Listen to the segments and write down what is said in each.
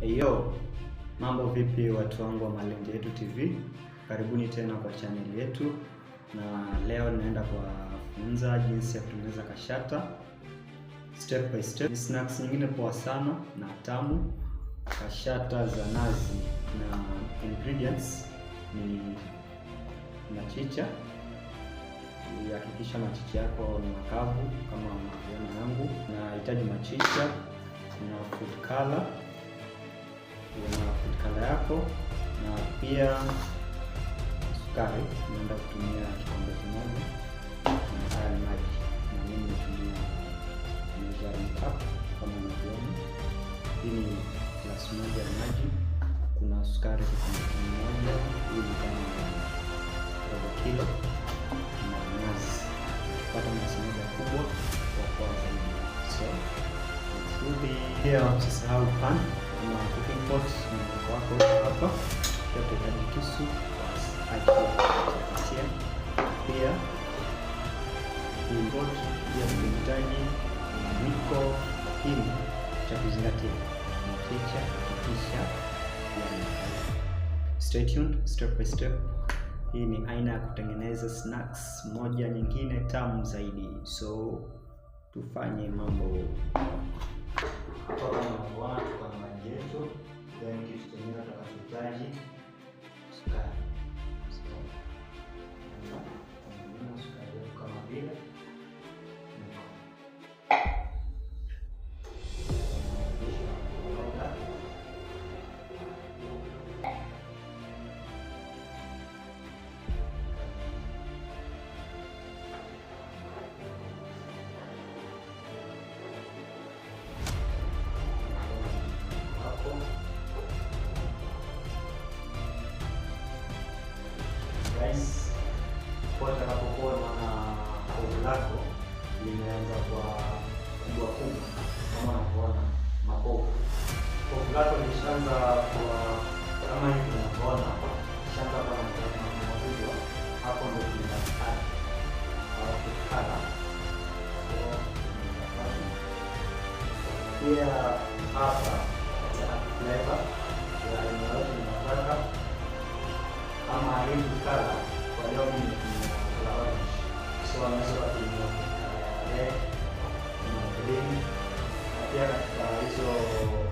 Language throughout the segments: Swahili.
Yo, mambo vipi watu wangu wa Malengo Yetu TV? Karibuni tena kwa channel yetu, na leo naenda kuwafunza jinsi ya kutengeneza kashata step by step. Snacks nyingine poa sana na tamu, kashata za nazi, na ingredients ni machicha. Hakikisha machicha yako ni makavu kama maviongo yangu. Nahitaji machicha na food color yako, na pia sukari. Naenda kutumia kikombe kimoja, na haya ni maji, na mimi natumia measuring cup kama unavyoona. Hii ni glasi moja ya maji, kuna sukari kikombe kimoja, hii ni kama robo kilo, na nazi kupata nazi moja kubwa kwa zaidi. So pia usisahau pan na cooking pot wako hapa. Pia tutahitaji kisu kukatia, pia pia tunahitaji mwiko. Hili cha kuzingatia machicha, kisha stay tuned step by step. Hii ni aina ya kutengeneza snacks moja nyingine tamu zaidi, so tufanye mambo. Hapa kama unavyoona tuko na maji yetu, then kitu kingine tutakachohitaji sukari. Sukari yetu kama vile kwa utakapokuwa na kovu lako limeanza kwa kubwa kubwa, kama unavyoona makovu. Kovu lako lishaanza kwa kama hivi unavyoona, lishaanza kama makubwa, hapo ndio tunataka au kukala. Pia hapa flavor ya aina yote unataka, kama hivi kala. Kwa leo mimi nimetumia orange, so unaweza kutumia red na green. Na pia katika hizo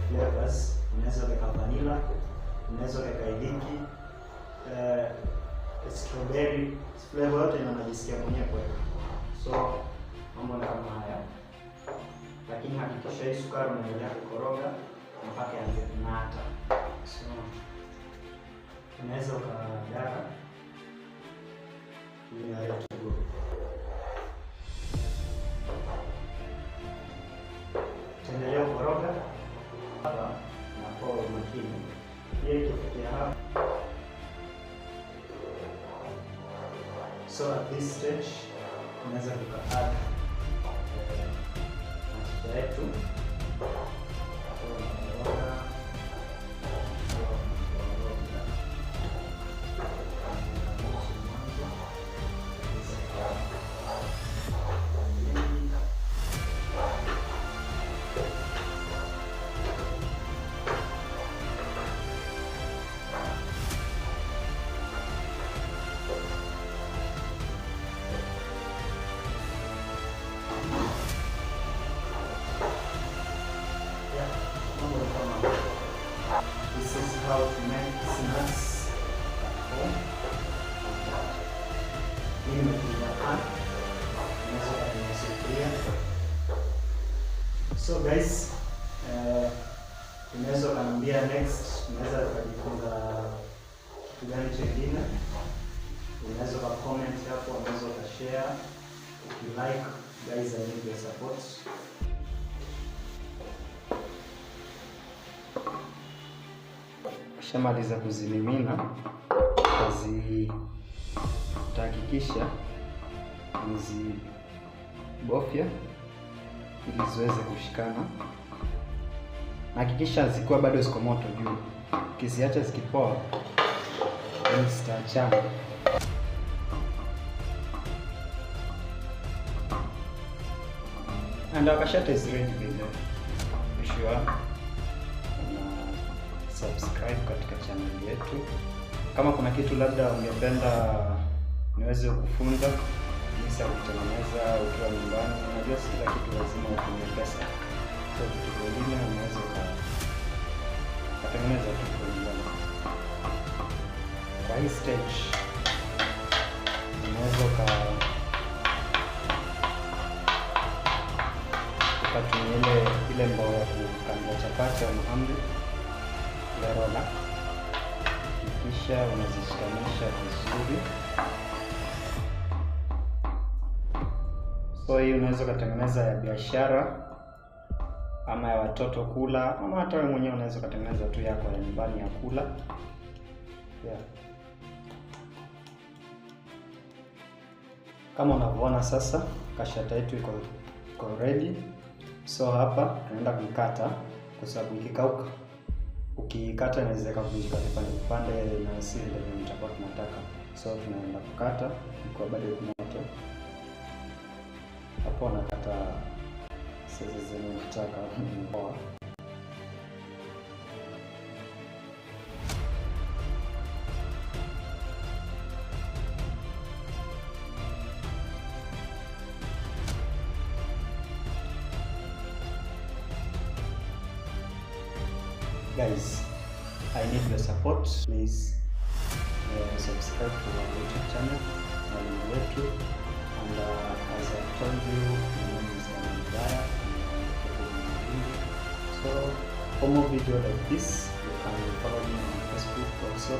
flavors unaweza kuweka vanilla, unaweza kuweka iliki, strawberry, flavor yote unajisikia mwenyewe kuweka. So mambo kama haya, lakini hakikisha hii sukari unaendelea kukoroga mpaka ianze kunata. So unaweza ukadara tendelea kukoroga hapa na kwa makini. Hii ikifikia hapa, so at this stage unaweza kuadd machicha yetu. This is how to make snacks at home. Hii imetumia pan, unaweza kutumia sufuria. So guys, unaweza kuniambia next unaweza kujifunza kitu gani kingine. Unaweza ka comment hapo, unaweza ka share. If you like guys, I need your support. Shamaliza kuzimimina, utahakikisha nizibofya ili ziweze kushikana. Hakikisha zikuwa bado ziko moto juu, ukiziacha zikipoa zitaachana. And our kashata is ready with the sure. subscribe katika channel yetu. Kama kuna kitu labda ungependa niweze kufunza jinsi ya kutengeneza ukiwa nyumbani, unajua si kila kitu lazima utumie pesa. So vitu vingine unaweza kutengeneza tu kwa nyumbani. Kwa hii stage unaweza ukatumia ile mbao ya kukandia chapati au mahamri, ile rola, kisha unazishikanisha vizuri. So hii unaweza kutengeneza ya biashara ama ya watoto kula, ama hata wewe mwenyewe unaweza kutengeneza tu yako ya nyumbani ya kula. Yeah. Kama unavyoona sasa kashata yetu iko ready. So hapa tunaenda kuikata, kwa sababu ikikauka, ukikata inaweza kuvunjika vipande na si vile tutakuwa tunataka. So tunaenda kukata kwa bado moto. Hapo nakata sasa zenye nataka poa. Guys, I need your support. Please subscribe to our YouTube channel, Mwalimu Wetu. And as I told you, my name is Daniel. So for more videos like this, you can follow me on Facebook also,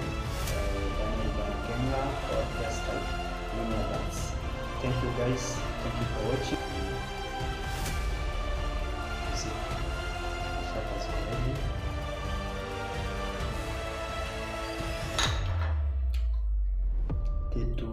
Daniel Kenya, or just type many others. Thank you guys. Thank you for watching. See, shut already. Kitu